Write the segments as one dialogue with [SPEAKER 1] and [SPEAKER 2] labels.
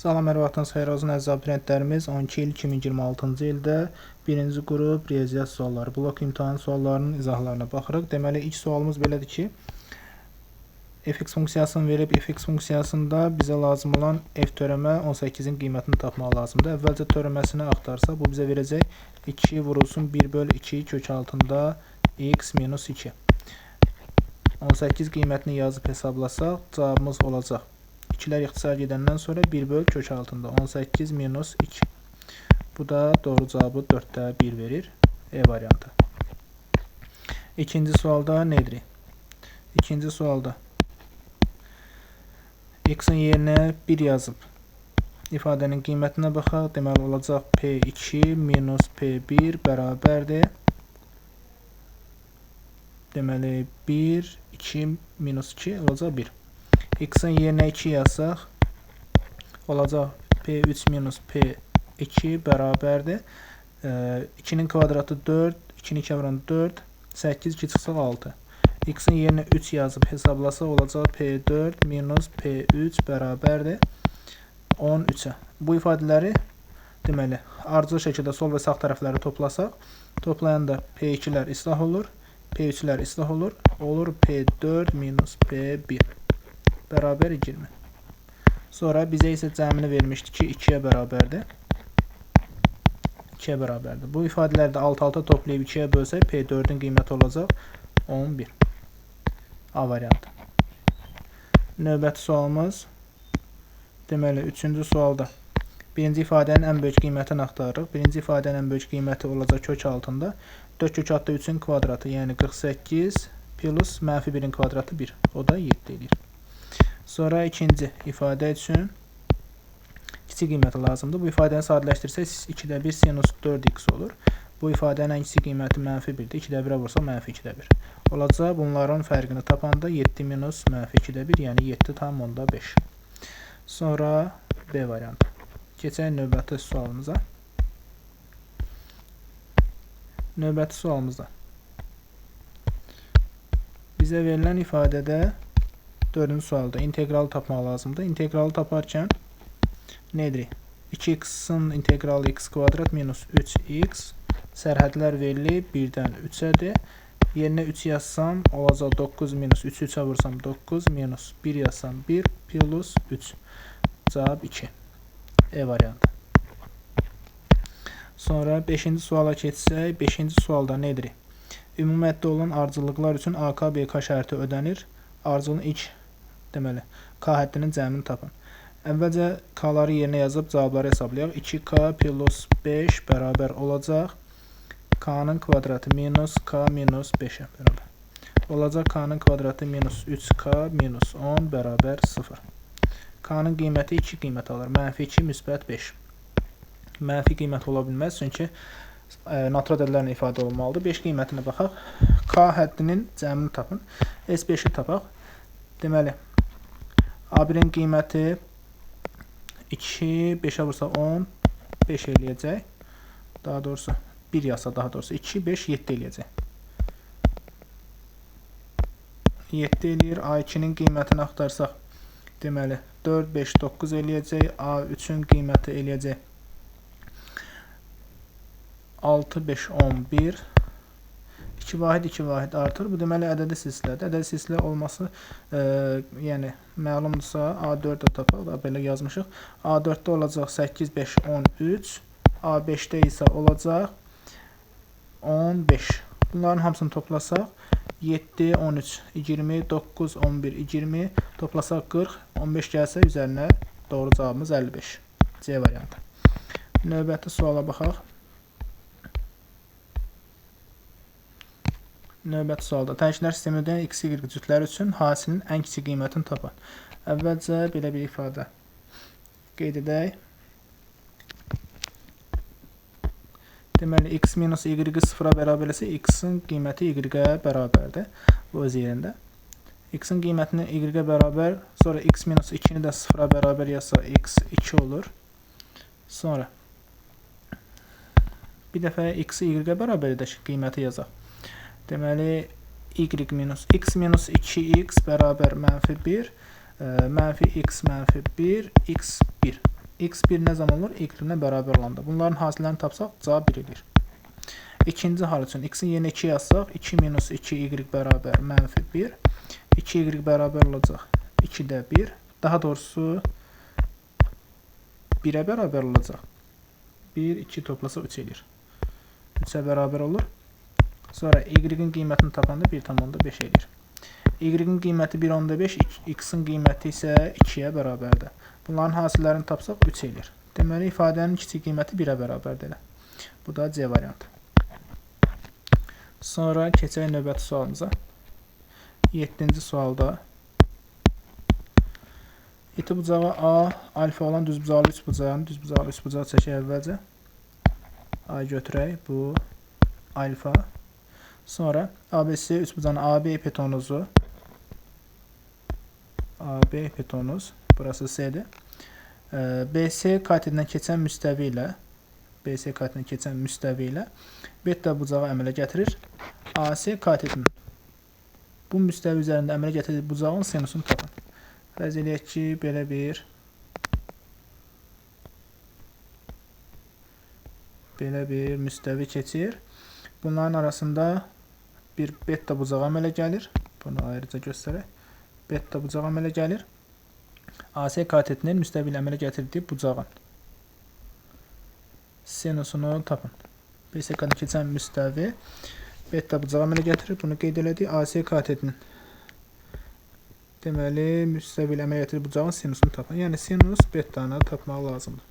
[SPEAKER 1] Salam, hər vaxtınız xeyir olsun əziz abituriyentlərimiz. 12 il 2026-cı ildə 1-ci qrup riyaziyyat sualları, blok imtahan suallarının izahlarına baxırıq. Deməli, ilk sualımız belədir ki, f(x) funksiyasını verib, f(x) funksiyasında bizə lazım olan f törəmə 18-in qiymətini tapmaq lazımdır. Əvvəlcə törəməsini axtarsa, bu bizə verəcək 2 vurulsun 1/2 kök altında x minus 2. 18 qiymətini yazıb hesablasaq, cavabımız olacaq. 2'lər ixtisar gedəndən sonra 1/kök altında 18 minus 2. Bu da doğru cavabı 4'də 1 verir. E variantı. İkinci sualda nedir? İkinci sualda x'in yerinə 1 yazıb ifadənin qiymətinə baxaq. Deməli olacaq P2 minus P1 bərabərdir. Deməli 1, 2 minus 2 olacaq 1. X'in yerinə 2 yazsaq olacaq P3 minus P2 bərabərdir. 2'nin kvadratı 4, 2'ni 2 vuran 4, 8, 2 çıxsaq 6. X'in yerinə 3 yazıb hesablasaq olacaq P4 minus P3 bərabərdir 13'ə. Bu ifadələri deməli ardıcıl şəkildə sol və sağ tərəfləri toplasaq, toplayanda P2'lər islah olur, P3'lər islah olur, olur P4 minus P1 bərabər 20. Sonra bizə isə cəmini vermişdi ki 2'yə bərabərdir. 2'yə bərabərdir. Bu ifadələri də alt-alta toplayıb 2'yə bölsək P4'ün qiyməti olacaq 11. A variantı. Növbəti sualımız deməli 3-cü sualda birinci ifadənin ən böyük qiymətini axtarırıq. Birinci ifadənin ən böyük qiyməti olacaq kök altında 4 kök altında 3'ün kvadratı, yəni 48 plus mənfi 1'in kvadratı 1. O da 7 edir. Sonra ikinci ifadə üçün kiçik qiyməti lazımdır. Bu ifadəni sadələşdirsək 2'də 1 sinus 4x olur. Bu ifadənin ən kiçik qiyməti mənfi 1'dir. 2'də 1'ə vursaq mənfi 2'də 1. Olacaq bunların fərqini tapanda 7 minus mənfi 2'də 1, yəni 7 tam onda 5. Sonra B variantı. Keçək növbəti sualımıza. Növbəti sualımızda bizə verilən ifadədə 4-cü sualda integralı tapmaq lazımdır. İntegralı taparkən nedir? 2x'in integralı x kvadrat minus 3x sərhədlər verilib 1-dən 3'ədir. Yerinə 3 yazsam olacaq 9 minus 3'ü 3'ə vursam 9 minus 1 yazsam 1 plus 3. Cavab 2. E variantı. Sonra 5-ci suala keçsək, 5-ci sualda nedir? Ümumiyyətdə olan ardıcıllıqlar üçün AK, BK şərti ödənir. Ardıcılın ilk deməli K həddinin cəmini tapın. Əvvəlcə K'ları yerinə yazıb cavabları hesablayaq. 2K plus 5 bərabər olacaq K'nın kvadratı minus K minus 5'ə bərabər. Olacaq K'nın kvadratı minus 3K minus 10 bərabər 0. K'nın qiyməti 2 qiymət alır. Mənfi 2, müsbət 5. Mənfi qiymət ola bilməz, çünki natural ədədlərlə ifadə olmalıdır. 5 qiymətinə baxaq. K həddinin cəmini tapın. S5'i tapaq. Deməli, A1'in qiyməti 2, 5'ə vursa 10, 5 eləyəcək. Daha doğrusu 1 yazsa daha doğrusu 2, 5, 7 eləyəcək. 7 eləyir. A2'nin qiymətini axtarsaq, deməli 4, 5, 9 eləyəcək. A3'ün qiyməti eləyəcək 6, 5, 11. 2 vahid 2 vahid artır. Bu deməli ədədi silsilədir. Ədədi silsilə olması yəni məlumdursa A4'də tapaq da belə yazmışıq. A4'də olacaq 8, 5, 13. A5'də isə olacaq 15. Bunların hamısını toplasaq 7, 13, 20, 9, 11, 20 toplasaq 40, 15 gəlsə üzərinə doğru cavabımız 55. C variantı. Növbəti suala baxaq. Növbəti sualda tənqidlər sistemində x, y cütləri üçün hasilinin ən kiçik qiymətini tapın. Əvvəlcə belə bir ifadə qeyd edək. Deməli, x minus y-i 0'a bərabərləsə, x-in qiyməti y-ə bərabərdir. Bu öz yerində. X-in qiymətini y-ə bərabər, sonra x minus 2'ni də 0'a bərabər yazsa, x 2 olur. Sonra bir dəfə x-i y-ə bərabər edək, qiyməti yazaq. Deməli, x minus 2x bərabər mənfi 1, mənfi x mənfi 1, x 1. x1 nə zaman olur? y-nə bərabər olanda. Bunların hasillərini tapsaq cavab 1 edir. İkinci hal üçün x-in yerinə 2 yazsaq, 2 minus 2y bərabər mənfi 1. 2y bərabər olacaq 2-də 1. Daha doğrusu 1-ə bərabər olacaq. 1, 2 toplasaq 3 edir. 3-ə bərabər olur. Sonra y-in qiymətini tapanda 1,5 edir. Y-in qiyməti 1,5, x-in qiyməti isə 2-yə bərabərdir. Bunların hasillərini tapsaq 3 edir. Deməli, ifadənin kiçik qiyməti 1-ə bərabərdir. Bu da C variantı. Sonra keçək növbəti sualımıza. 7-ci sualda iti bucağı A, alfa olan düzbucaqlı üçbucağın düzbucaqlı üçbucağı çəkək əvvəlcə. A götürək, bu alfa. Sonra ABC üçbucağın AB hipotenuzu AB hipotenuz, burası C'dir. BC katetindən keçən müstəvi ilə beta bucağı əmələ gətirir. AC katetinin bu müstəvi üzərində əmələ gətirdiyi bucağın sinusunu tapın. Fərz eləyək ki, belə bir müstəvi keçir. Bunların arasında bir beta bucağı əmələ gəlir. Bunu ayrıca göstərək. Beta bucağı əmələ gəlir. AC katetinin müstəvi ilə əmələ gətirdiyi bucağın sinusunu tapın. BC katetindən keçən müstəvi beta bucağı əmələ gətirir. Bunu qeyd elədik. AC katetinin deməli müstəvi ilə əmələ gətirdiyi bucağın sinusunu tapın. Yəni sinus betanı tapmaq lazımdır.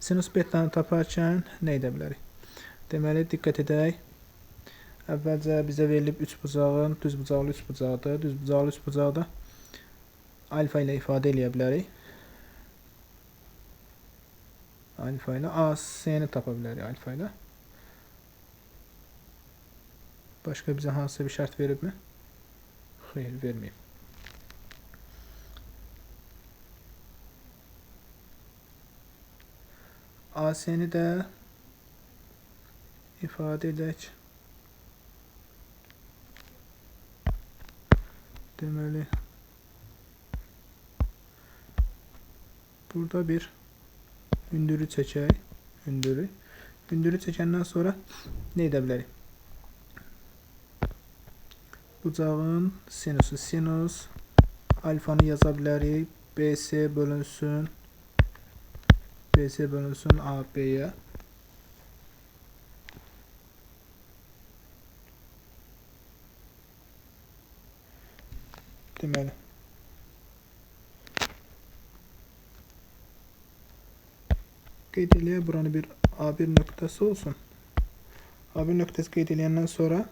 [SPEAKER 1] Sinus betanı taparkən nə edə bilərik? Deməli, diqqət edək. Əvvəlcə bizə verilib üçbucağın düzbucaqlı üçbucaqdır. Düzbucaqlı üçbucaqda alfa ilə ifadə eləyə bilərik. Alfa ilə AC-ni tapa bilərik alfa ilə. Başqa bizə hansısa bir şərt veribmi? Xeyr, verməyib. AC-ni də ifadə edək. Deməli, burada bir hündürü çəkək. Hündürü çəkəndən sonra nə edə bilərik? Bucağın sinusu sinus alfanı yaza bilərik. BC bölünsün AB-yə. Deməli, qeyd eləyək, buranı bir A1 nöqtəsi olsun. A1 nöqtəsi qeyd eləyəndən sonra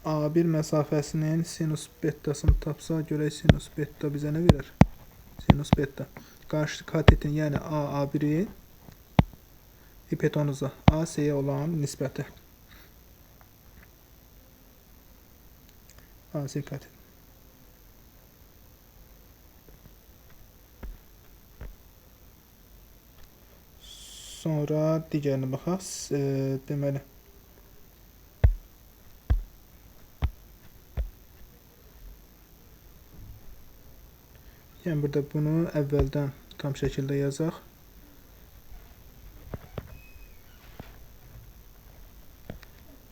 [SPEAKER 1] A1 məsafəsinin sinus betasını tapsa, görək sinus beta bizə nə verir? Sinus beta. Qarşı katetin, yəni A1-in hipotenuza AC-yə olan nisbəti. AC katet. Sonra digərinə baxaq. Deməli, yəni burada bunu əvvəldən tam şəkildə yazaq.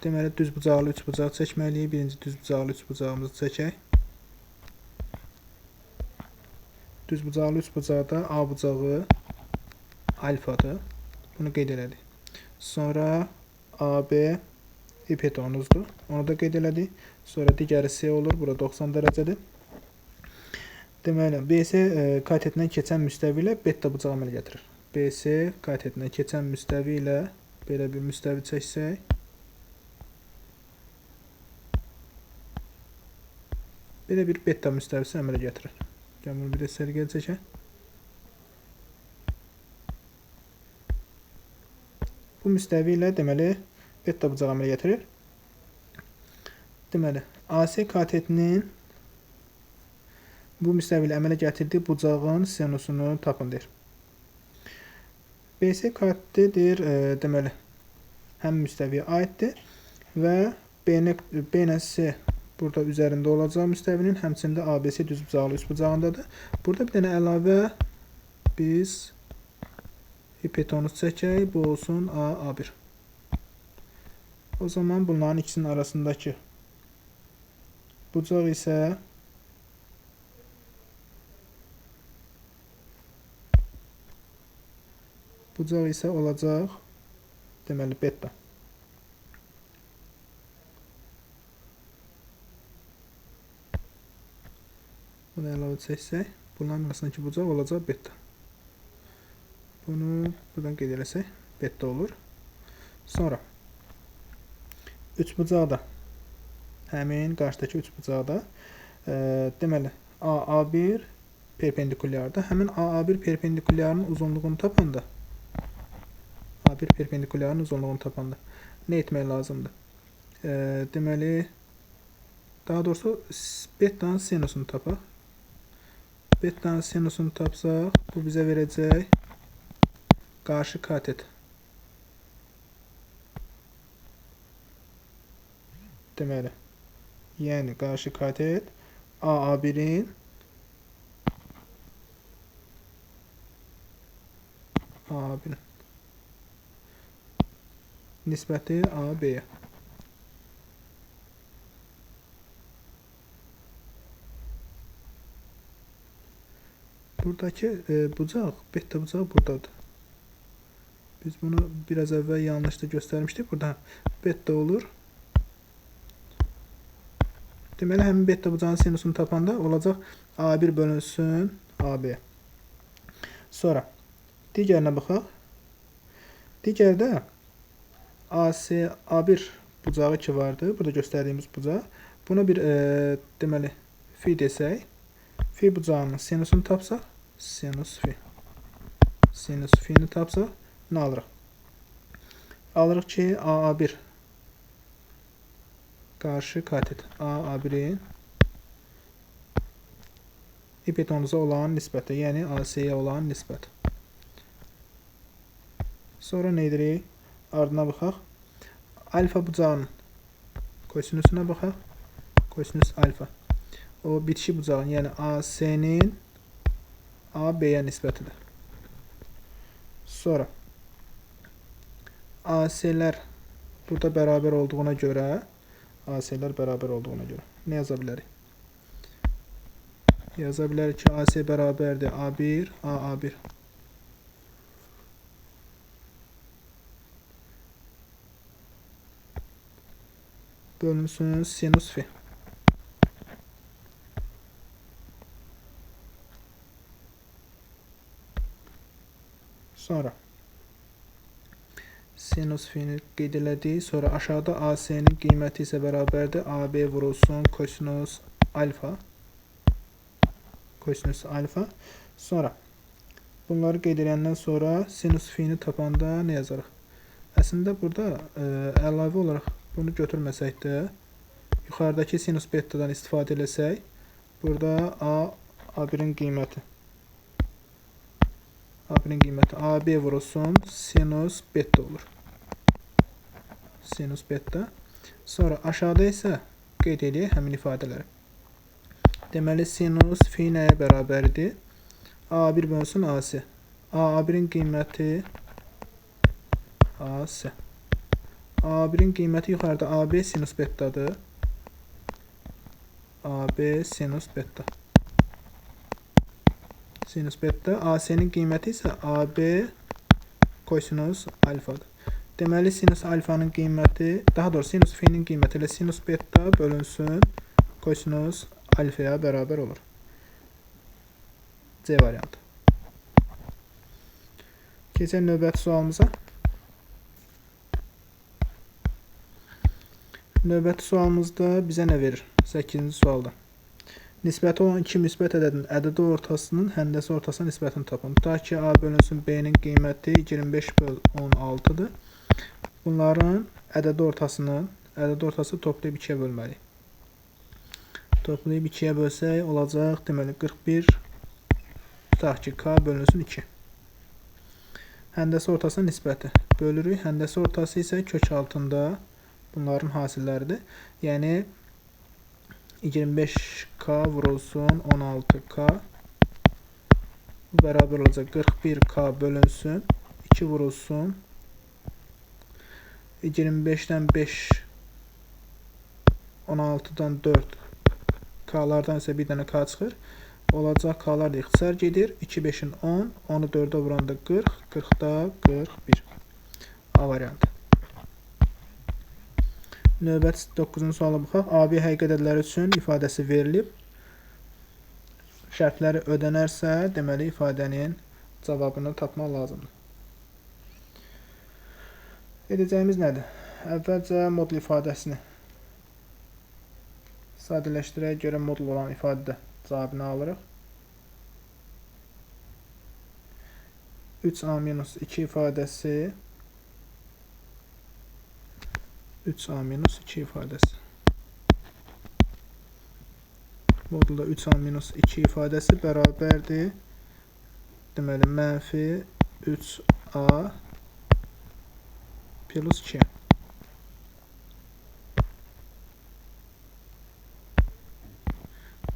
[SPEAKER 1] Deməli, düzbucaqlı üçbucaq çəkməliyik. Birinci düzbucaqlı üçbucağımızı çəkək. Düzbucaqlı üçbucaqda A bucağı alfadır. Bunu qeyd elədik. Sonra AB hipotenuzdur. Onu da qeyd elədik. Sonra digəri C olur. Bura 90 dərəcədir. Deməli, BC katetindən keçən müstəvi ilə beta bucağı əmələ gətirir. BC katetindən keçən müstəvi ilə belə bir müstəvi çəksək, belə bir beta müstəvisi əmələ gətirir. Gəlin bunu bir də sərgəl çəkək. Bu müstəvi ilə deməli beta bucağı əmələ gətirir. Deməli, AC katetinin bu müstəvi ilə əmələ gətirdiyi bucağın sinusunu tapın deyir. BC katetidir, deməli, həm müstəviyə aiddir və B ilə C burada üzərində olacaq müstəvinin, həmçində ABC düzbucaqlı üçbucağındadır. Burada bir dənə əlavə biz hipotenuz çəkək, bu olsun A1. O zaman bunların ikisinin arasındakı bucaq isə olacaq deməli beta. Bunu əlavə çəksək, bunların arasındakı bucaq olacaq beta. Bunu buradan qeyd eləsək, beta olur. Sonra üçbucaqda, həmin qarşıdakı üçbucaqda deməli AA1 perpendikulyardır. Həmin AA1 perpendikulyarının uzunluğunu tapanda nə etmək lazımdır? Deməli, daha doğrusu betanın sinusunu tapaq. Betanın sinusunu tapsaq, bu bizə verəcək qarşı katet. Deməli, yəni qarşı katet AA1-in nisbəti AB-yə. Buradakı bucaq, beta bucağı buradadır. Biz bunu biraz əvvəl yanlışda göstərmişdik. Burada beta olur. Deməli, həmin beta bucağın sinusunu tapanda olacaq A1 bölünsün AB. Sonra digərinə baxaq. Digərdə A1 bucağı ki vardır. Burada göstərdiyimiz bucaq. Buna bir deməli fi desək. Fi bucağının sinusunu tapsaq, sinus fi'ni tapsaq, nə alırıq? Alırıq ki, AA1 qarşı katet AA1-in hipotenuza olan nisbəti, yəni AC-yə olan nisbət. Sonra nə edirik? Ardına baxaq. Alfa bucağının kosinüsünə baxaq. Kosinüs alfa. O bitişik bucağın, yəni AC-nin AB-yə nisbətidir. Sonra AC-lər burada bərabər olduğuna görə nə yaza bilərik? Yaza bilərik ki, AC bərabərdir A1, AA1. Bölünsün sinus fi. Sonra sinus fi'ni qeyd elədik. Sonra aşağıda AC-nin qiyməti isə bərabərdir AB vurulsun kosinus alfa. Sonra bunları qeyd edəndən sonra sinus fi'ni tapanda nə yazarıq? Əslində burada əlavə olaraq bunu götürməsək də, yuxarıdakı sinus betadan istifadə eləsək, burada A1-in qiyməti AB vurulsun sinus beta olur. Sinus beta. Sonra aşağıda isə qeyd edək həmin ifadələri. Deməli, sinus fi nəyə bərabərdir? A1 bölünsün AC. A1-in qiyməti AC. A1-in qiyməti yuxarıda AB sinus betadır. AB sinus beta. AC-nin qiyməti isə AB kosinus alfadır. Deməli, sinus alfanın qiyməti, daha doğrusu sinus fi'nin qiyməti ilə sinus beta bölünsün kosinus alfaya bərabər olur. C variantı. Keçək növbəti sualımıza. Növbəti sualımızda bizə nə verir? 8-ci sualda. Nisbəti olan iki müsbət ədədin ədədi ortasının həndəsi ortasına nisbətini tapın. Tutaq ki, A bölünsün B-nin qiyməti 25/16-dır. Bunların ədədi ortası toplayıb 2-yə bölməliyik. Toplayıb 2-yə bölsək olacaq, deməli 41. Tutaq ki, K bölünsün 2. Həndəsi ortasına nisbəti bölürük. Həndəsi ortası isə kök altında bunların hasilləridir. Yəni 25k vurulsun 16k. Bu beraber olacaq 41k bölünsün 2 vurulsun 25'dən 5 16'dan 4 k'lardan isə bir dənə k çıxır. Olacaq k'lar da ixtisar gedir. 2 5'in 10, 10'u 4'ə vuranda 40, 40'da 41. A variantı. Növbət 9-cu suala baxaq. AB həqiqi ədədləri üçün ifadəsi verilib. Şərtləri ödənərsə, deməli ifadənin cavabını tapmaq lazımdır. Edəcəyimiz nədir? Əvvəlcə modul ifadəsini sadələşdirək, görə modul olan ifadədə cavabını alırıq. 3a-2 ifadəsi 3a-2 ifadəsi. Modulda 3a-2 ifadəsi bərabərdir. Deməli, mənfi 3a plus 2.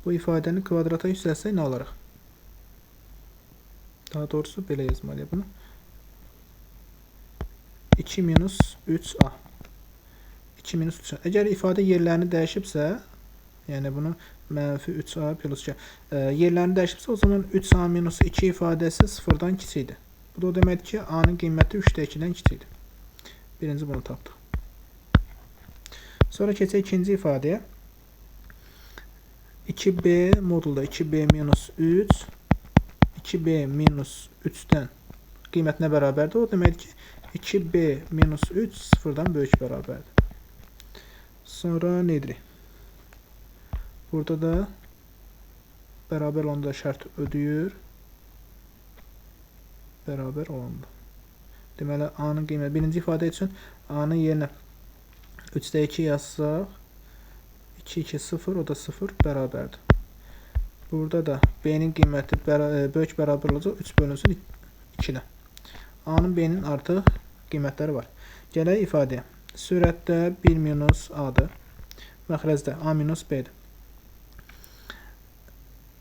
[SPEAKER 1] Bu ifadəni kvadrata yüksəlsək nə olaraq? Daha doğrusu belə yazmalıyıq bunu. 2 minus 3a. 2 minus 3a. Əgər ifadə yerlərini dəyişibsə, yəni bunu mənfi 3a plus 2. Yerlərini dəyişibsə, o zaman 3a minus 2 ifadəsi 0-dan kiçikdir. Bu da o deməkdir ki, a-nın qiyməti 3-də 2-dən kiçikdir. Birinci bunu tapdıq. Sonra keçək ikinci ifadəyə. 2b modulda 2b minus 3 2b minus 3'dən qiymət nə bərabərdir? O deməkdir ki, 2b minus 3 0-dan böyük bərabərdir. Sonra nə edirik? Burada da bərabər olanda şərt ödəyir. Bərabər olanda. Deməli, a-nın qiyməti birinci ifadə üçün a-nın yerinə 3'də 2 yazsaq 2, 2, 0, o da 0 bərabərdir. Burada da b-nin qiyməti böyük bərabər olacaq 3 bölünsün 2-dən. A-nın b-nin artıq qiymətləri var. Gələk ifadəyə. Sürətdə 1 minus a-dır. Məxrəcdə a minus b-dir.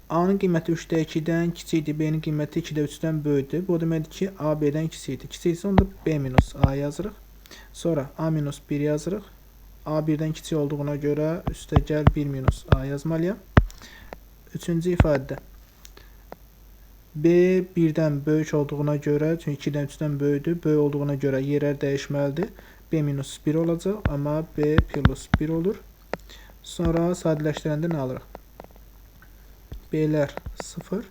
[SPEAKER 1] A-nın qiyməti 3'də 2-dən kiçikdir, b-nin qiyməti 2'də 3'dən böyükdür. Bu deməkdir ki, a b-dən kiçikdir. Kiçiksə onda b minus a yazırıq. Sonra a minus 1 yazırıq. A 1'dən kiçik olduğuna görə üstə gəl 1 minus a yazmalıyam. Üçüncü ifadədə b 1'dən böyük olduğuna görə, çünki 2'dən 3'dən böyükdür, böyük olduğuna görə yerlər dəyişməlidir. B minus 1 olacaq, amma b plus 1 olur. Sonra sadələşdirəndə nə alırıq? B-lər 0,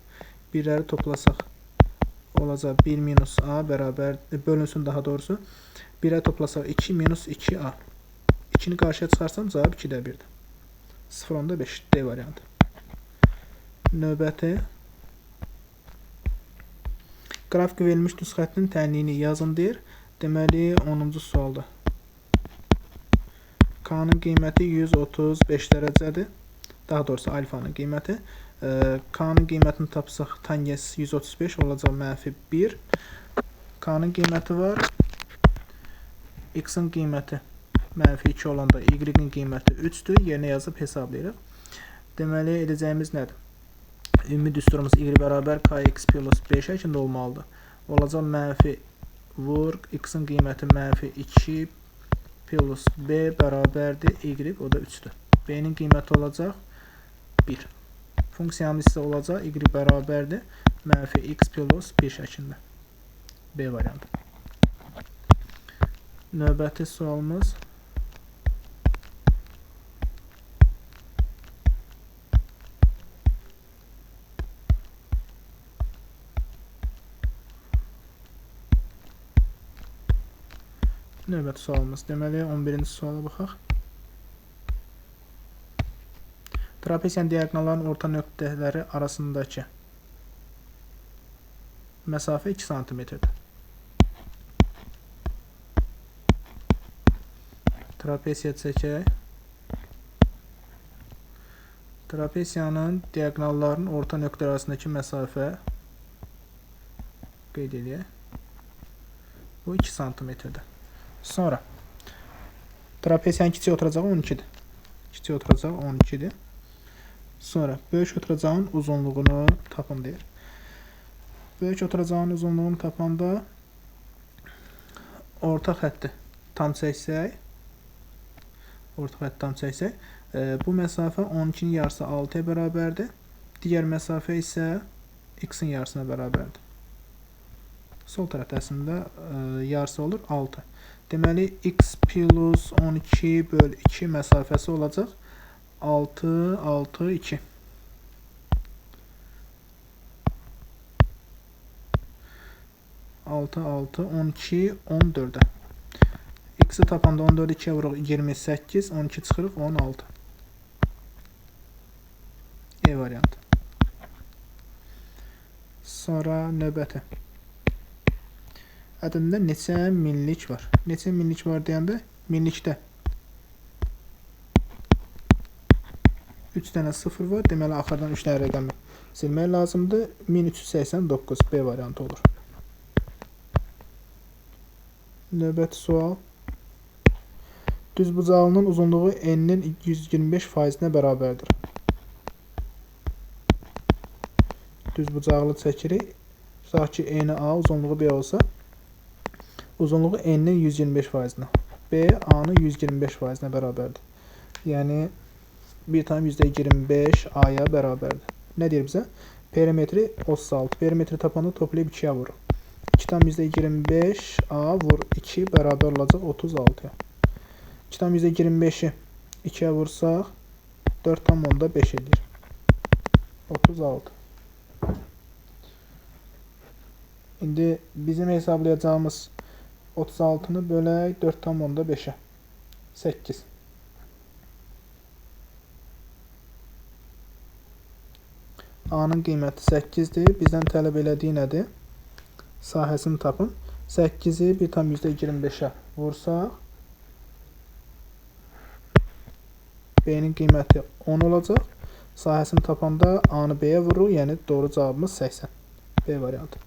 [SPEAKER 1] 1'ləri toplasaq olacaq 1 minus a bərabər, bölünsün daha doğrusu. 1'ə toplasaq 2 minus 2a. 2'ni qarşıya çıxarsam cavab 2'də 1'dir. 0, 10'da 5 D variantı. Növbəti qrafik verilmiş düz xəttinin tənliyini yazın deyir. Deməli 10-cu sualda K-nın qiyməti 135 dərəcədir. Daha doğrusu alfanın qiyməti. K-nın qiymətini tapsaq tangents 135 olacaq mənfi 1. K-nın qiyməti var. X-in qiyməti mənfi 2 olanda y-in qiyməti 3'dür. Yerinə yazıb hesablayırıq. Deməli edəcəyimiz nədir? Ümumi düsturumuz y bərabər kx plus 5 şəklində olmalıdır. Olacaq mənfi vur x-in qiyməti mənfi 2 plus b bərabərdir y, o da 3'dür. B-nin qiyməti olacaq 1. Funksiyamız isə olacaq y bərabərdir mənfi x plus 1 şəklində. B variantı. Növbəti sualımız deməli 11-ci suala baxaq. Trapesiyanın diaqonalların orta nöqtələri arasındakı məsafə 2 cm-dir. Trapesiya çəkək. Trapesiyanın diaqonalların orta nöqtə arasındakı məsafə qeyd edək. Bu 2 cm-dir. Sonra trapesiyanın kiçik oturacağı 12'dir. Kiçik oturacağı 12'dir. Sonra böyük oturacağın uzunluğunu tapın deyir. Böyük oturacağın uzunluğunu tapanda orta xətti tam çəksək, bu məsafə 12-nin yarısı 6-ya bərabərdir. Digər məsafə isə x-in yarısına bərabərdir. Sol tərəfdə əslində yarısı olur 6. Deməli, x plus 12 bölü 2 məsafəsi olacaq 6, 6, 2. 6, 6, 12, 14'e. X'i tapanda 14'ü 2'ye vuruq 28, 12 çıxırıq 16. E variantı. Sonra növbəti. Ədədində neçə minlik var? Neçə minlik var deyəndə minlikdə 3 dənə 0 var. Deməli, axırdan 3 dənə rəqəmi silmək lazımdır. 1389 B variantı olur. Növbəti sual. Düzbucaqlının uzunluğu n-nin 125%-nə bərabərdir. Düzbucaqlı çəkirik. Tutaq ki, n A, uzunluğu B olsa, uzunluğu n-nin 125%-nə. B, A-nın 125%-nə bərabərdir. Yəni, 1,25 A-ya bərabərdir. Nə deyir bizə? Perimetri 36. Perimetri tapanda toplayıb 2-yə vurur. 2,25 A vur 2 bərabər olacaq 36-ya. 2,25-i 2-yə vursaq 4,5 edir. 36. İndi bizim hesablayacağımız 36-nı bölək 4,5-ə. 8. A-nın qiyməti 8-dir. Bizdən tələb elədiyi nədir? Sahəsini tapın. 8-i 1,25-ə vursaq B-nin qiyməti 10 olacaq. Sahəsini tapanda A-nı B-yə vurur. Yəni doğru cavabımız 80. B variantı.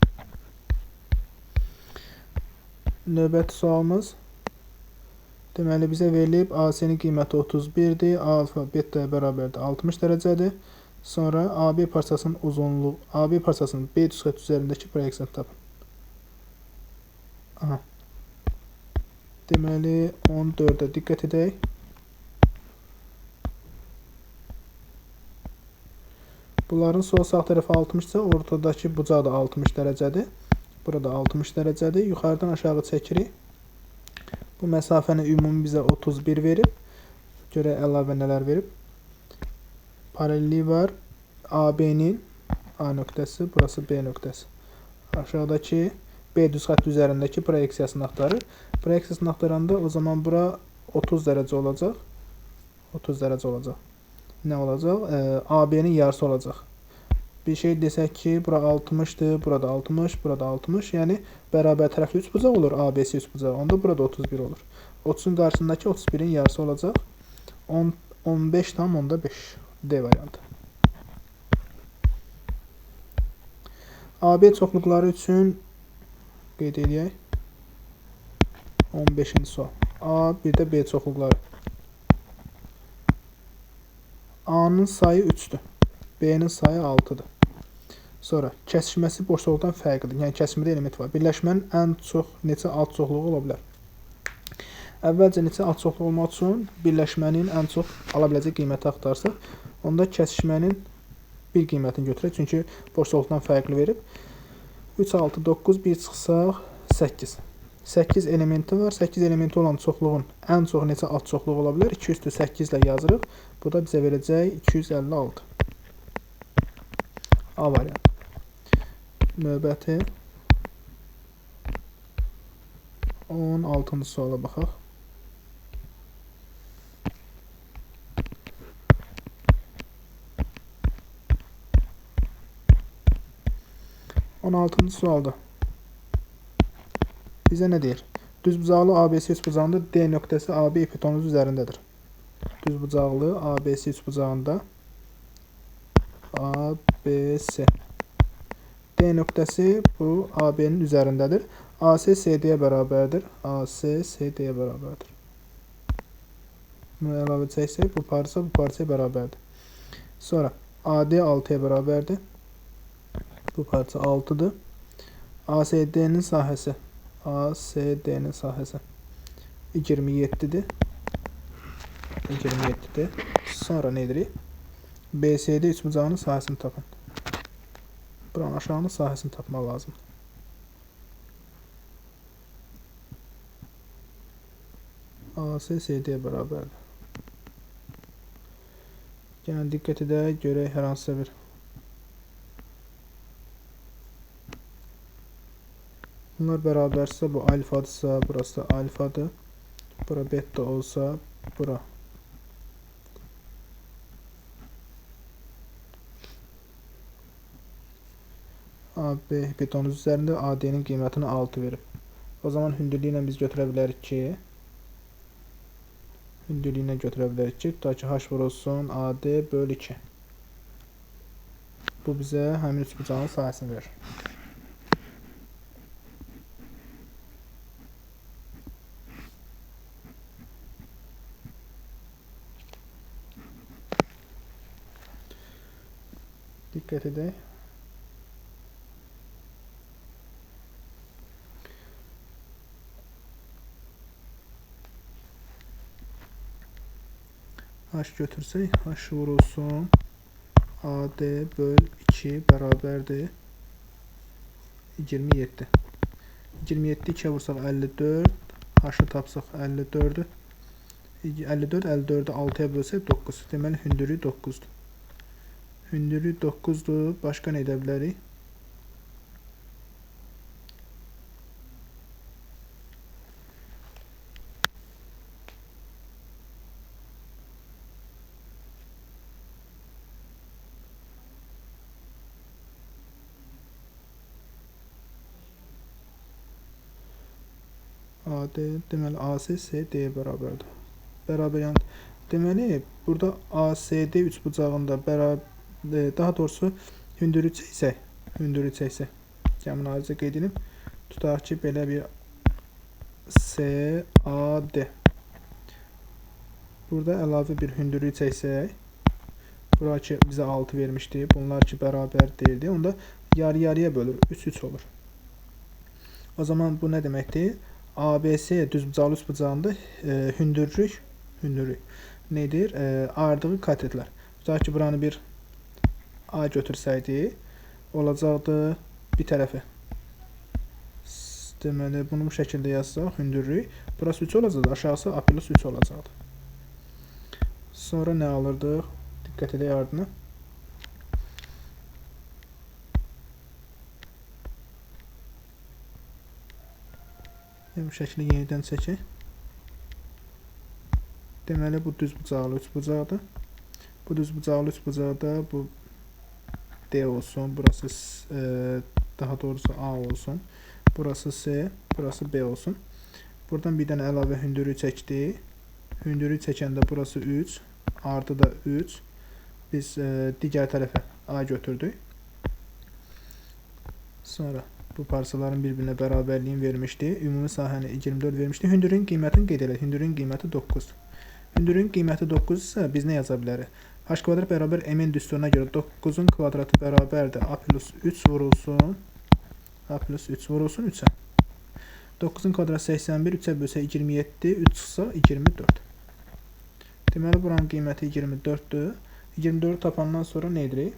[SPEAKER 1] Növbəti sualımız. Deməli, bizə verilib AC-nin qiyməti 31-dir. A alfa beta'ya bərabərdir 60 dərəcədir. Sonra AB parçasının uzunluğu, AB parçasının B düzxət üzərindəki proyeksiyonu tapın. Aha. Deməli, 14'ə diqqət edək. Bunların sol sağ tərəfi 60-sa, ortadakı bucaq da 60 dərəcədir. Burada 60 dərəcədir. Yuxarıdan aşağı çəkirik. Bu məsafənin ümumi bizə 31 verib. Görək əlavə nələr verib. Paralelliyi var. AB-nin A nöqtəsi, burası B nöqtəsi. Aşağıdakı B düz xətt üzərindəki proyeksiyasını axtarır. Proyeksiyasını axtaranda o zaman bura 30 dərəcə olacaq. 30 dərəcə olacaq. Nə olacaq? AB-nin yarısı olacaq. Bir şey desək ki, bura 60'dır, burada 60, burada 60. Yəni, bərabər tərəfli 3 bucaq olur, ABC 3 bucaq. Onda burada 31 olur. 30'un qarşısındakı 31'in yarısı olacaq. 15,5 D variantı. AB çoxluqları üçün qeyd edək. 15-ci sual. A, bir də B çoxluqları. A-nın sayı 3'dür. B-nin sayı 6'dır. Sonra, kəsişməsi boşluqdan fərqlidir. Yəni, kəsişmədə element var. Birləşmənin ən çox neçə alt çoxluğu ola bilər? Əvvəlcə neçə alt çoxluğu olmaq üçün birləşmənin ən çox ala biləcək qiyməti axtarsaq, onda kəsişmənin bir qiymətini götürək. Çünki boşluqdan fərqli verib. 3, 6, 9, 1 çıxsaq 8. 8 elementi var. 8 elementi olan çoxluğun ən çox neçə alt çoxluğu ola bilər? 2 üstü 8 ilə yazırıq. Bu da bizə verəcək 256. A variantı. Növbəti 16-cı suala baxaq. Sualda bizə nə deyir? Düzbucaqlı ABC üçbucağında D nöqtəsi AB hipotenuz üzərindədir. Düzbucaqlı ABC üçbucağında ABC D nöqtəsi bu AB-nin üzərindədir. AC CD-yə bərabərdir. AC CD-yə bərabərdir. Bunu əlavə çəksək, bu parça bu parçaya bərabərdir. Sonra AD 6'ya bərabərdir. Bu parça 6'dır. ASD'nin sahəsi 27'dir. 27'dir. Sonra nə edirik? BCD üçbucağının sahəsini tapın. Buranın aşağının sahəsini tapmaq lazımdır. AC CD-yə bərabərdir. Yəni diqqət edək, görək hər hansısa bir bunlar bərabərsə bu alfadırsa, burası da alfadır. Bura beta olsa, bura AB betonun üzərində AD-nin qiymətini 6 verib. O zaman hündürlüyü ilə biz götürə bilərik ki, tutaq ki, H vurulsun AD bölü 2. Bu bizə həmin üçbucağın sahəsini verir. Diqqət edək. H götürsək, H vurulsun AD böl 2 bərabərdir 27. 27 2'ye vursaq 54, H'ı tapsaq 54'dür. 54'ü 6'ya bölsək 9. Deməli hündürlüyü 9'dur. Hündürlüyü 9'dur. Başqa nə edə bilərik? AD deməli AC CD-yə bərabərdir. Bərabər yəni deməli burada ACD üçbucağında daha doğrusu hündürlüyü çəksək, gəmin ayrıca qeyd edib tutaq ki, belə bir CAD. Burada əlavə bir hündürlüyü çəksək, bura ki bizə 6 vermişdi. Bunlar ki bərabər deyildi. Onda yarı-yarıya bölür, 3-3 olur. O zaman bu nə deməkdir? ABC düzbucaqlı üçbucağında hündürlük nedir? Ayırdığı katetlər. Tutaq ki, buranı bir A götürsəydi, olacaqdı bir tərəfi. Deməli, bunu bu şəkildə yazsaq, hündürlük. Burası 3 olacaqdı, aşağısı A plus 3 olacaqdı. Sonra nə alırdıq? Diqqət edək ardına. Bu şəkli yenidən çəkək. Deməli, bu düzbucaqlı üçbucaqdır. Bu düzbucaqlı üçbucaqda bu D olsun, burası daha doğrusu A olsun. Burası C, burası B olsun. Buradan bir dənə əlavə hündürlük çəkdik. Hündürlük çəkəndə burası 3, artı da 3. Biz digər tərəfə A götürdük. Sonra bu parçaların bir-birinə bərabərliyin vermişdi. Ümumi sahəni 24 vermişdi. Hündürlüyün qiymətini qeyd edək. Hündürlüyün qiyməti 9. Hündürlüyün qiyməti 9 isə biz nə yaza bilərik? H kvadrat bərabər m-in düsturuna görə 9'un kvadratı bərabərdir. A plus 3 vurulsun. A plus 3 vurulsun 3'ə. 9'un kvadratı 81, 3'ə bölsə 27, 3 çıxsa 24. Deməli, buranın qiyməti 24'dür. 24'ü tapandan sonra nə edirik?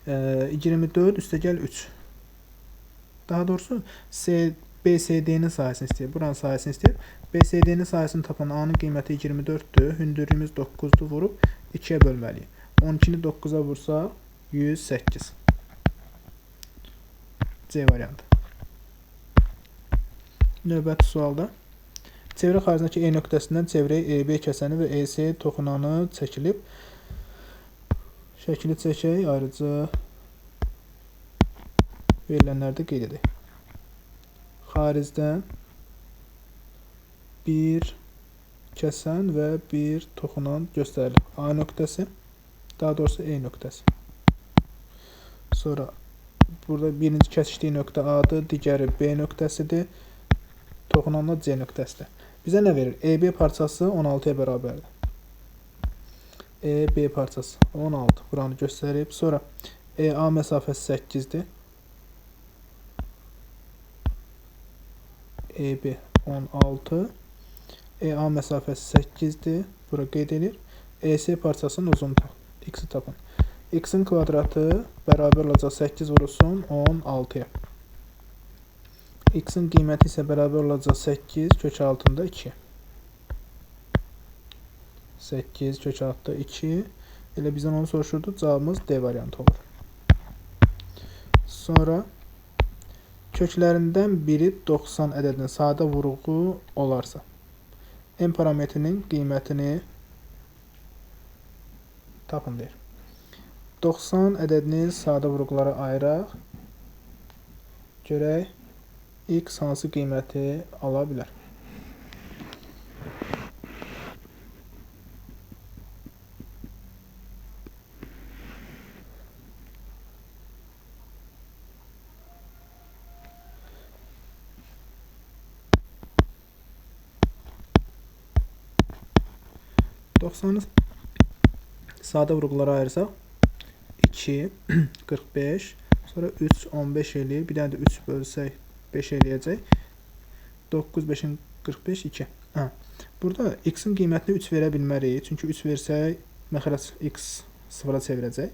[SPEAKER 1] 24 üstəgəl 3. Daha doğrusu BCD'nin sahəsini istəyir. Buranın sahəsini istəyir. BCD'nin sahəsini tapan A'nın qiyməti 24'dür. Hündürlüyümüz 9'dur. Vurub 2'yə bölməliyik. 12'ni 9'a vursaq 108. C variantı. Növbəti sualda çevrə xaricindəki E nöqtəsindən çevrəyə EB kəsəni və EC toxunanı çəkilib. Şəkili çəkək, ayrıca verilənlərdə qeyd edək. Xaricdən bir kəsən və bir toxunan göstərilir. A nöqtəsi, daha doğrusu E nöqtəsi. Sonra burada birinci kəsişdiyi nöqtə A'dır, digəri B nöqtəsidir. Toxunanla C nöqtəsidir. Bizə nə verir? EB parçası 16'ya bərabərdir. B parçası 16. Buranı göstərib. Sonra A məsafəsi 8-dir. EB 16. A məsafəsi 8-dir. Bura qeyd edilir. EC parçasının uzunluğu. X-i tapın. X-in kvadratı bərabər olacaq 8 vurulsun 16-ya. X-in qiyməti isə bərabər olacaq 8 kök altında 2. 8 kök altında 2. Elə bizdən onu soruşurdu. Cavabımız D variantı olur. Sonra köklərindən biri 90 ədədinin sadə vuruğu olarsa, n parametrinin qiymətini tapın deyir. 90 ədədini sadə vuruqlara ayıraq. Görək, x hansı qiyməti ala bilər. Sadə vuruqlara ayırsaq 2, 45, sonra 3, 15 eləyir. Bir dənə də 3 bölsək 5 eləyəcək. 9, 5-in 45, 2. Burada x-in qiymətini 3 verə bilmərik. Çünki 3 versək, məxrəc x sıfıra çevirəcək.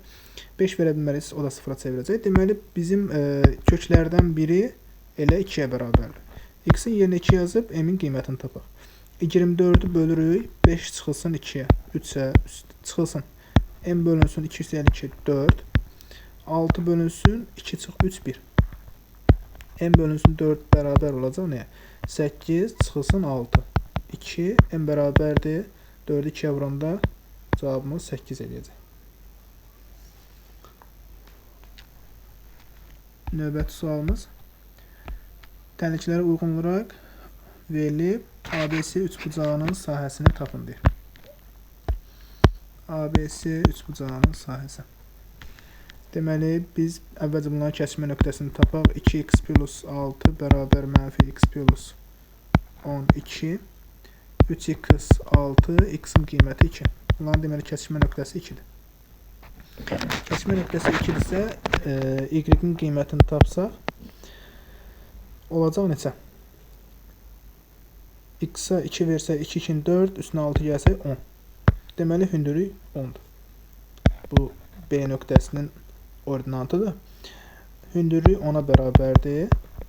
[SPEAKER 1] 5 verə bilmərik, o da sıfıra çevirəcək. Deməli, bizim köklərdən biri elə 2-yə bərabərdir. X-in yerinə 2 yazıb, m-in qiymətini tapaq. 24-ü bölürük, 5 çıxılsın 2-yə, 3-ə çıxılsın. M bölünsün 2 üstəlik 2, 4. 6 bölünsün 2 çıx 3, 1. M bölünsün 4 bərabər olacaq nəyə? 8 çıxılsın 6. 2, M bərabərdir. 4-ü 2-yə vuranda cavabımız 8 eləyəcək. Növbəti sualımız. Tənliklərə uyğun olaraq verilib ABC üçbucağının sahəsini tapın deyir. ABC üçbucağının sahəsi. Deməli, biz əvvəlcə bunların kəsmə nöqtəsini tapaq. 2x plus 6 bərabər mənfi x plus 12. 3x 6, x-in qiyməti 2. Bunların deməli kəsmə nöqtəsi 2-dir. Kəsmə nöqtəsi 2-dirsə, y-in qiymətini tapsaq, olacaq neçə? X-a 2 versək 2, 2, 4, üstünə 6 gəlsək 10. Deməli, hündürlük 10-dur. Bu B nöqtəsinin ordinantıdır. Hündürlük 10-a bərabərdir.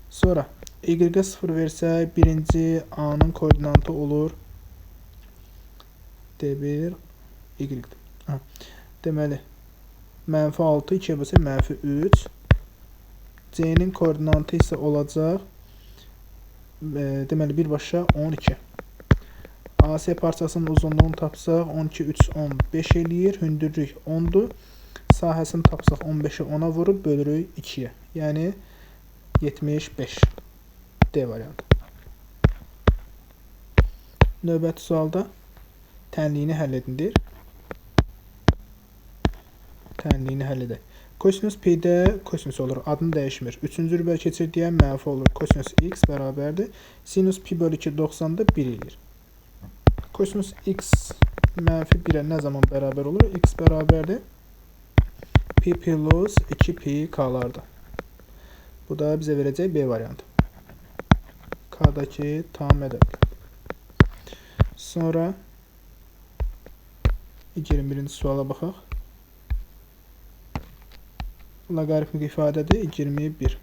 [SPEAKER 1] Sonra y-ə 0 versək, birinci A-nın koordinatı olur D1 y-dir. Deməli, mənfi 6, 2-yə bölsək mənfi 3. C-nin koordinatı isə olacaq deməli, birbaşa 12. AC parçasının uzunluğunu tapsaq, 12, 3, 15 eləyir. Hündürlük 10-dur. Sahəsini tapsaq, 15-i 10-a vurub bölürük 2-yə. Yəni, 75. D variantı. Növbəti sualda tənliyini həll edin deyir. Tənliyini həll edək. Kosinus p-də kosinus olur. Adını dəyişmir. 3-cü rübə keçir deyən mənfi olur. Kosinus x bərabərdir. Sinus pi bölü 2 90-da 1 eləyir. Kosinus x mənfi 1-ə nə zaman bərabər olur? X bərabərdir. Pi plus 2 pi k-larda. Bu da bizə verəcək B variantı. K-dakı tam ədədlər. Sonra 21-ci suala baxaq. Loqaritmik ifadədir 21.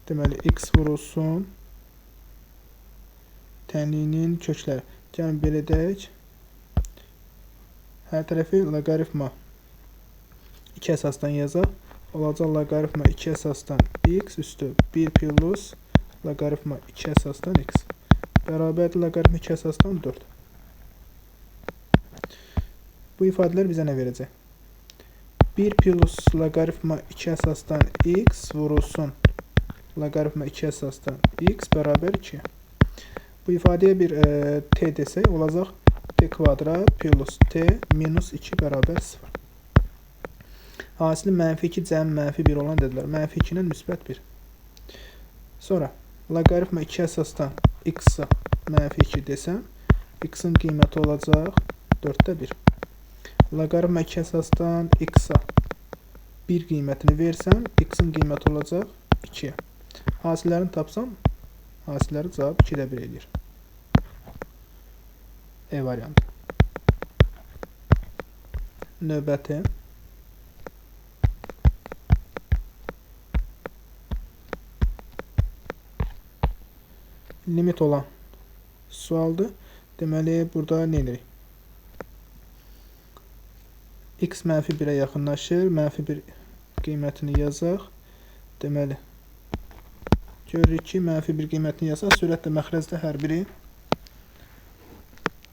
[SPEAKER 1] Deməli, x vurulsun tənliyinin kökləri. Gəlin belə deyək. Hər tərəfi loqaritma 2 əsasdan yazaq. Olacaq loqaritma 2 əsasdan x üstü 1 plus loqaritma 2 əsasdan x. Bərabərdir loqaritma 2 əsasdan 4. Bu ifadələr bizə nə verəcək? 1 plus loqaritma 2 əsasdan x vurulsun loqaritma 2 əsasdan x bərabər 2. Bu ifadəyə bir t desək, olacaq t kvadrat plus t minus 2 bərabər 0. Hasili mənfi 2 cəm mənfi 1 olan dedilər. Mənfi 2-nin müsbət 1. Sonra loqaritma 2 əsasdan x-a mənfi 2 desəm, X-in qiyməti olacaq 4-də 1. Loqaritmik əsasdan X-a 1 qiymətini versəm, X-in qiyməti olacaq 2. Hasillərini tapsam, hasilləri cavab 2-də 1 edir. E variantı. Növbəti. Limit olan sualdır. Deməli, burada nə edirik? X mənfi 1-ə yaxınlaşır. Mənfi 1 qiymətini yazaq. Deməli, görürük ki, mənfi 1 qiymətini yazaq. Sürətlə məxrəcdə hər biri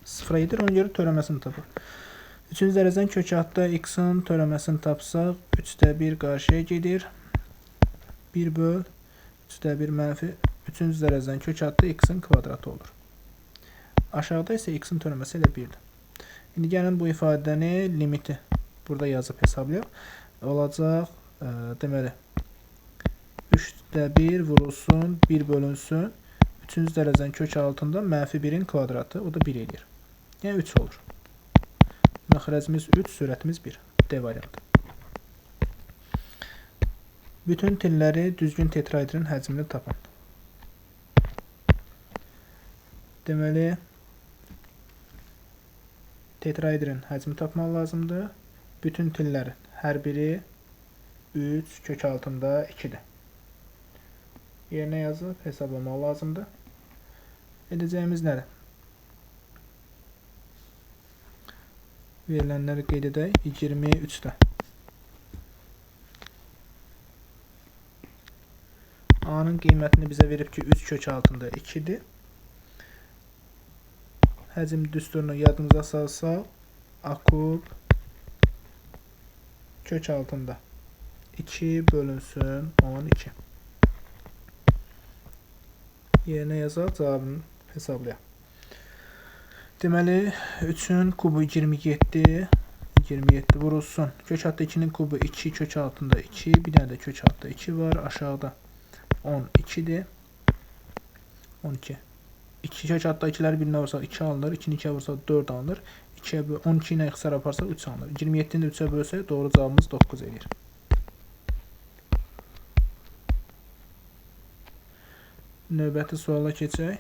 [SPEAKER 1] 0 edir. Ona görə törəməsini tapır. 3-cü dərəcədən kök altda X-in törəməsini tapsaq, 3-də 1 qarşıya gedir. 1 böl 3-də 1 mənfi 3-cü dərəcədən kök altda X-in kvadratı olur. Aşağıda isə X-in törəməsi elə 1-dir. İndi gəlin bu ifadəni, limiti burada yazıb hesablayaq. Olacaq, deməli, 3-də 1 vurulsun, 1 bölünsün. 3-cü dərəcədən kök altında mənfi 1-in kvadratı, o da 1 edir. Yəni 3 olur. Məxrəcimiz 3, sürətimiz 1. D variantı. Bütün tilləri düzgün tetraedrin həcmini tapın. Deməli, tetraedrin həcmi tapmaq lazımdır. Bütün tillərin hər biri 3 kök altında 2-dir. Yerinə yazıb hesablamaq lazımdır. Edəcəyimiz nədir? Verilənləri qeyd edək. 23-də. A-nın qiymətini bizə verib ki, 3 kök altında 2-dir. Həcm düsturunu yadımıza salsaq, A kub kök altında 2 bölünsün 12. Yerinə yazaq, cavabını hesablayaq. Deməli, 3-ün kubu 27 vurulsun. Kök altda 2-nin kubu 2, kök altında 2, bir dənə də kök altda 2 var. Aşağıda 12-dir. 12. 2 kök altda 2-ləri birinə vursaq 2 alınır. 2-ni 2-yə vursaq 4 alınır. 12 ilə ixtisar aparsaq 3 alınır. 27-ni də 3-ə bölsək doğru cavabımız 9 edir. Növbəti suala keçək.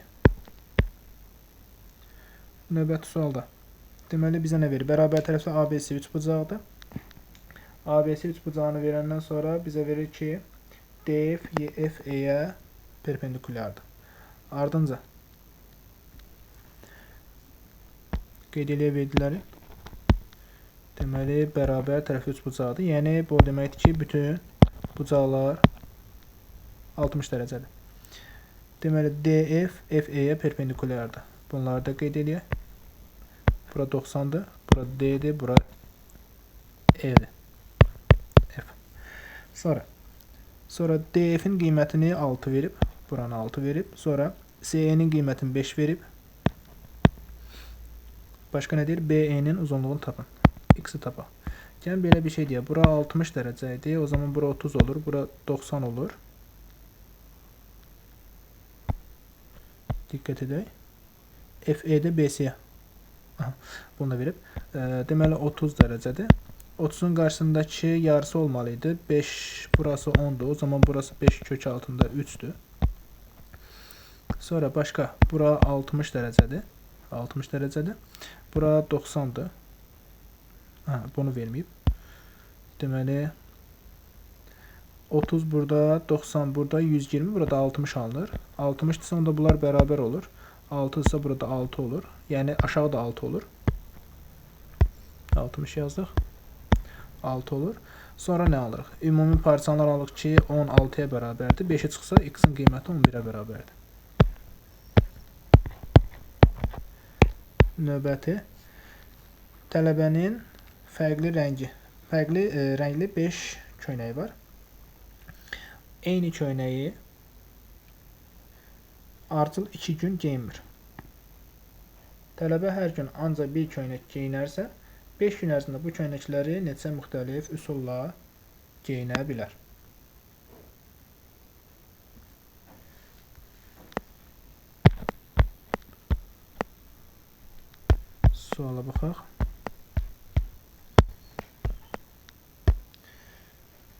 [SPEAKER 1] Növbəti sualda. Deməli, bizə nə verir? Bərabər tərəfdə ABC 3 bucaqdır. ABC 3 bucağını verəndən sonra bizə verir ki, DF EFE-yə perpendikulyardır. Ardınca qeyd eləyə verdiləri. Deməli, bərabər tərəfdə 3 bucaqdır. Yəni, bu deməkdir ki, bütün bucaqlar 60 dərəcədir. Deməli, DF FE-yə perpendikulyardır. Bunları da qeyd eləyək. Bura 90'dır. Bura D'dir. Bura E'dir. F. Sonra DF'in qiymətini 6 verib. Buranı 6 verib. Sonra CE'nin qiymətini 5 verib. Başqa nə deyir? BE'nin uzunluğunu tapın. X'i tapaq. Gəlin belə bir şey deyək. Bura 60 dərəcə idi. O zaman bura 30 olur. Bura 90 olur. Diqqət edək. FE'də BC'yə. Bunu da verib. Deməli 30 dərəcədir. 30'un qarşısındakı yarısı olmalı idi. 5, burası 10'dur. O zaman burası 5 kök altında 3'dür. Sonra başqa. Bura 60 dərəcədir. 60 dərəcədir. Bura 90'dır. Bunu verməyib. Deməli 30 burada, 90 burada, 120 burada 60 alınır. 60'dırsa onda bunlar bərabər olur. 6 ise burada 6 olur. Yani aşağıda 6 olur. 60 yazdıq. 6 olur. Sonra nə alırıq? Ümumi partisanlar alırıq ki 10 6'ya bərabərdir. 5'e çıxsa X'in qiyməti 11'ə bərabərdir. Növbəti. Tələbənin fərqli rəngli 5 köynəyi var. Eyni köynəyi Arcıl 2 gün geyinmir. Tələbə hər gün ancaq bir köynək geyinərsə, 5 gün ərzində bu köynəkləri neçə müxtəlif üsulla geyinə bilər. suala baxaq.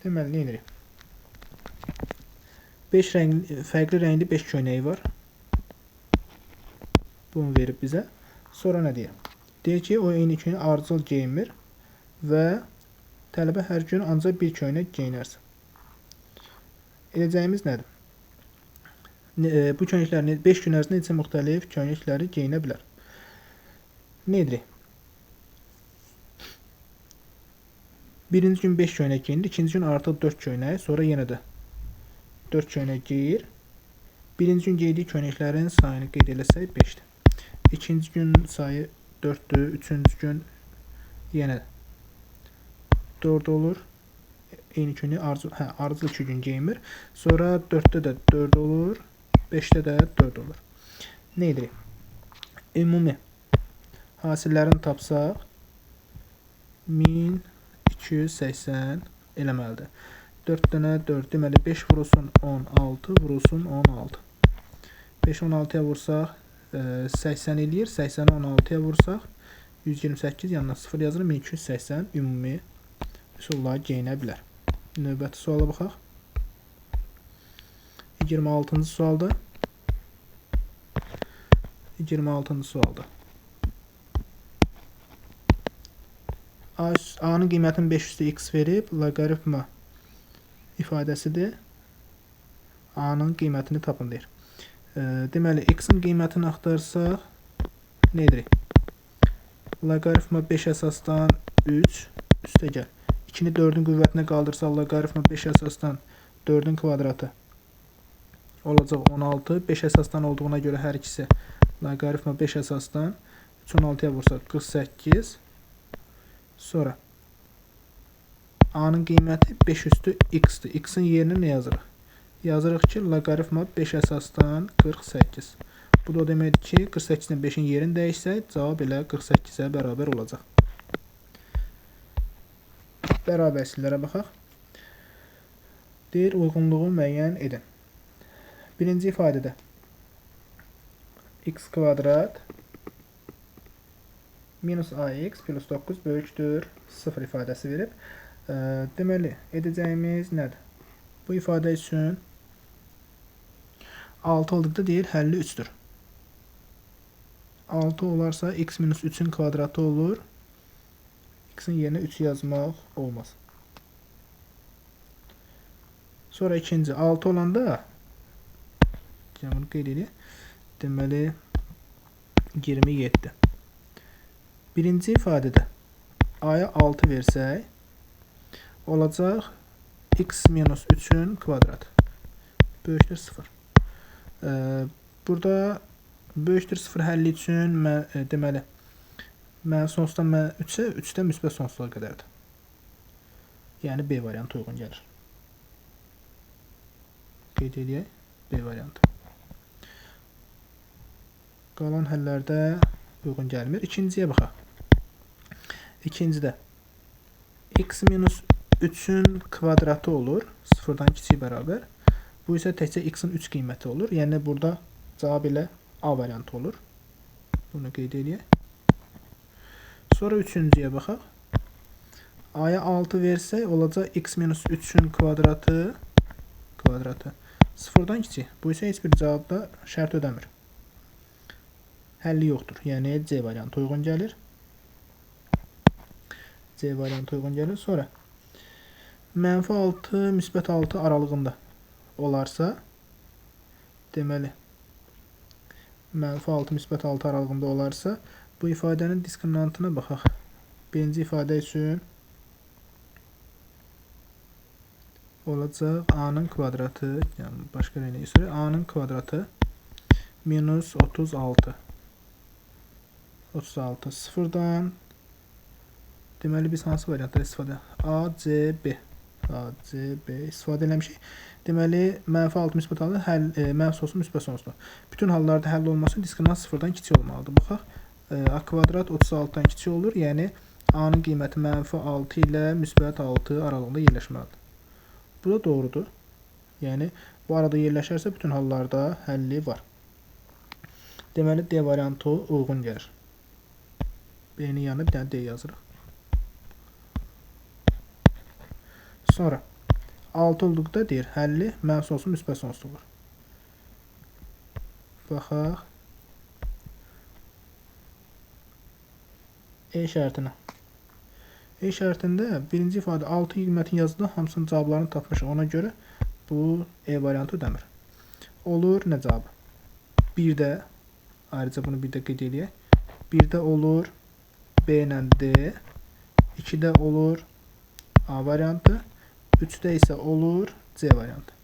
[SPEAKER 1] Deməli, nə edirik? 5 fərqli rəngli 5 köynəyi var. Bunu verib bizə. Sonra nə deyir? Deyir ki, o eyni köynə ardıcıl geyinmir və tələbə hər gün ancaq bir köynək geyinərsən. Edəcəyimiz nədir? Bu köynəklərin 5 gün ərzində neçə müxtəlif köynəkləri geyinə bilər? Nə edirik? Birinci gün 5 köynək geyinir, ikinci gün artıq 4 köynək, sonra yenə də 4 köynək geyir. Birinci gün geydiyi köynəklərin sayını qeyd eləsək 5-dir. İkinci gün sayı 4-dür, üçüncü gün yenə 4 olur. Eyni köynək ardıcıl 2 gün geyinmir. Sonra 4-də də 4 olur, 5-də də 4 olur. Nə edirik? Ümumi hasillərini tapsaq 1280 eləməlidir. 4 dənə 4, deməli 5 vurulsun 16, vurulsun 16. 5 16-ya vursaq 80 eləyir. 80-i 16-ya vursaq 128, yanına 0 yazırıq. 1280 ümumi üsulları geyinə bilər. Növbəti suala baxaq. 26-cı sualda. 26-cı sualda. A-nın qiymətini 500x verib, loqaritma ifadəsidir. A-nın qiymətini tapın deyir. Deməli, x-in qiymətini axtarsaq, nə edirik? Loqaritma 5 əsasdan 3 üstə gəl. 2-ni 4-ün qüvvətinə qaldırsaq, loqaritma 5 əsasdan 4-ün kvadratı olacaq 16. 5 əsasdan olduğuna görə hər ikisi loqaritma 5 əsasdan 3 16-ya vursaq 48. Sonra A-nın qiyməti 5 üstü x-dir. X-in yerinə nə yazırıq? Yazırıq ki, loqaritma 5 əsasdan 48. Bu da o deməkdir ki, 48-dən 5-in yerini dəyişsək, cavab elə 48-ə bərabər olacaq. Bərabərçilərə baxaq. Deyir, uyğunluğu müəyyən edin. Birinci ifadədə x kvadrat minus ax plus 9 böyükdür 0 ifadəsi verib. Deməli, edəcəyimiz nədir? Bu ifadə üçün 6 olduqda deyir, həlli 3-dür. 6 olarsa x minus 3-ün kvadratı olur. X-in yerinə 3 yazmaq olmaz. Sonra ikinci 6 olanda bunu qeyd edək. Deməli 27. Birinci ifadədə a-ya 6 versək olacaq x minus 3-ün kvadratı böyükdür 0. Burada böyükdür 0 həlli üçün deməli sonsuzdan 3-ə, 3-dən müsbət sonsuza qədərdir. Yəni B variantı uyğun gəlir. Qeyd edək B variantı. Qalan həllərdə uyğun gəlmir. İkinciyə baxaq. İkincidə x minus 3-ün kvadratı olur. 0-dan kiçik bərabər. Bu isə təkcə x-in 3 qiyməti olur. Yəni burada cavab elə A variantı olur. Bunu qeyd edək. Sonra üçüncüyə baxaq. A-ya 6 versək olacaq x minus 3-ün kvadratı 0-dan kiçik. Bu isə heç bir cavabda şərt ödəmir. Həlli yoxdur. Yəni C variantı uyğun gəlir. C variantı uyğun gəlir. Sonra mənfi 6, müsbət 6 aralığında olarsa, deməli mənfi 6, müsbət 6 aralığında olarsa, bu ifadənin diskriminantına baxaq. Birinci ifadə üçün olacaq a-nın kvadratı, yəni başqa rənglə göstərək, a-nın kvadratı minus 36. 36 sıfırdan deməli biz hansı variantları istifadə A, C, B istifadə eləmişik. Deməli mənfi 6 müsbət 6 mənfi sonsuz müsbət sonsuzdur. Bütün hallarda həll olması diskriminant sıfırdan kiçik olmalıdır. Baxaq. A kvadrat 36-dan kiçik olur. Yəni A-nın qiyməti mənfi 6 ilə müsbət 6 aralığında yerləşməlidir. Bu da doğrudur. Yəni bu arada yerləşərsə bütün hallarda həlli var. Deməli D variantı uyğun gəlir. B-nin yanına bir dənə D yazırıq. Sonra 6 olduqda deyir, həlli mənfi olsun, müsbət sonsuzluq. Baxaq. E şərtinə. E şərtində birinci ifadə 6 qiymətin yazıda hamısının cavablarını tapmışıq. Ona görə bu E variantı ödəmir. Olur nə cavabı? 1-də, ayrıca bunu bir də qeyd edək. 1-də olur B ilə D, 2-də olur A variantı, 3-də isə olur C variantı.